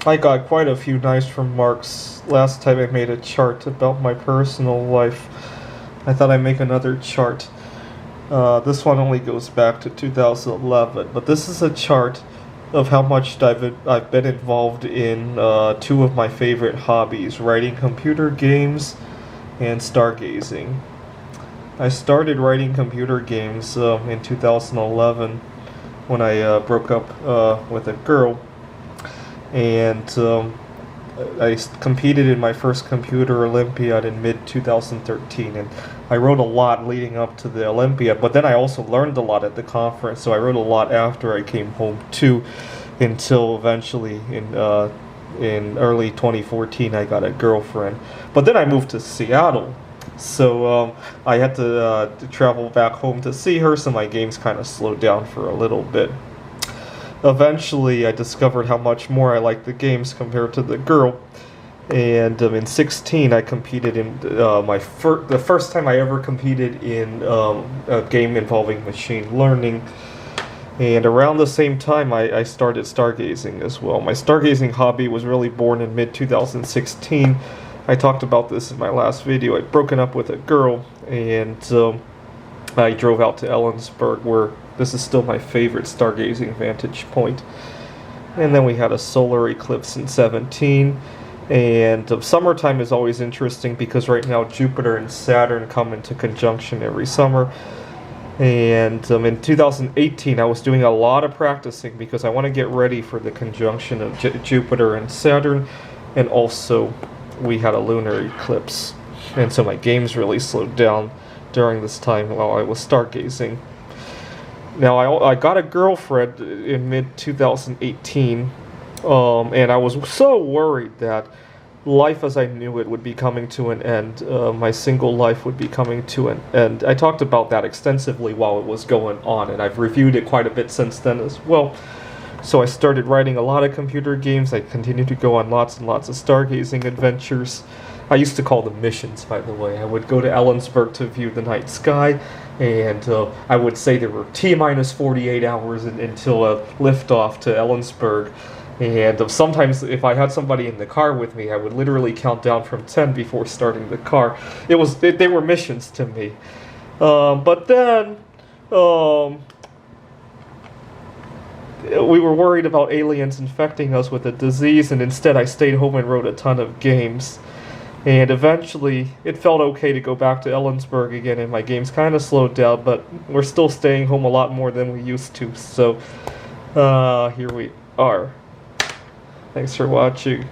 I got quite a few knives from Marks. Last time I made a chart about my personal life. I thought I'd make another chart. This one only goes back to 2011, but this is a chart of how much I've been involved in two of my favorite hobbies, writing computer games and stargazing. I started writing computer games in 2011 when I broke up with a girl, and I competed in my first computer Olympiad in mid-2013, and I wrote a lot leading up to the Olympiad, but then I also learned a lot at the conference, so I wrote a lot after I came home too, until eventually in early 2014 I got a girlfriend. But then I moved to Seattle, so I had to travel back home to see her, so my games kind of slowed down for a little bit. Eventually, I discovered how much more I liked the games compared to the girl, and in 16, I competed in the first time I ever competed in a game involving machine learning. And around the same time, I started stargazing as well. My stargazing hobby was really born in mid-2016. I talked about this in my last video. I'd broken up with a girl, and I drove out to Ellensburg, where this is still my favorite stargazing vantage point. And then we had a solar eclipse in 17. And summertime is always interesting because right now Jupiter and Saturn come into conjunction every summer. And in 2018, I was doing a lot of practicing because I want to get ready for the conjunction of Jupiter and Saturn. And also, we had a lunar eclipse. And so my games really slowed down during this time while I was stargazing. Now, I got a girlfriend in mid-2018, and I was so worried that life as I knew it would be coming to an end. My single life would be coming to an end. I talked about that extensively while it was going on, and I've reviewed it quite a bit since then as well. So I started writing a lot of computer games. I continued to go on lots and lots of stargazing adventures. I used to call them missions, by the way. I would go to Ellensburg to view the night sky, and I would say there were T-minus 48 hours until a liftoff to Ellensburg. And sometimes if I had somebody in the car with me, I would literally count down from 10 before starting the car. They were missions to me. But then we were worried about aliens infecting us with a disease, and instead I stayed home and wrote a ton of games. And eventually, it felt okay to go back to Ellensburg again, and my games kind of slowed down, but we're still staying home a lot more than we used to, so here we are. Thanks for watching.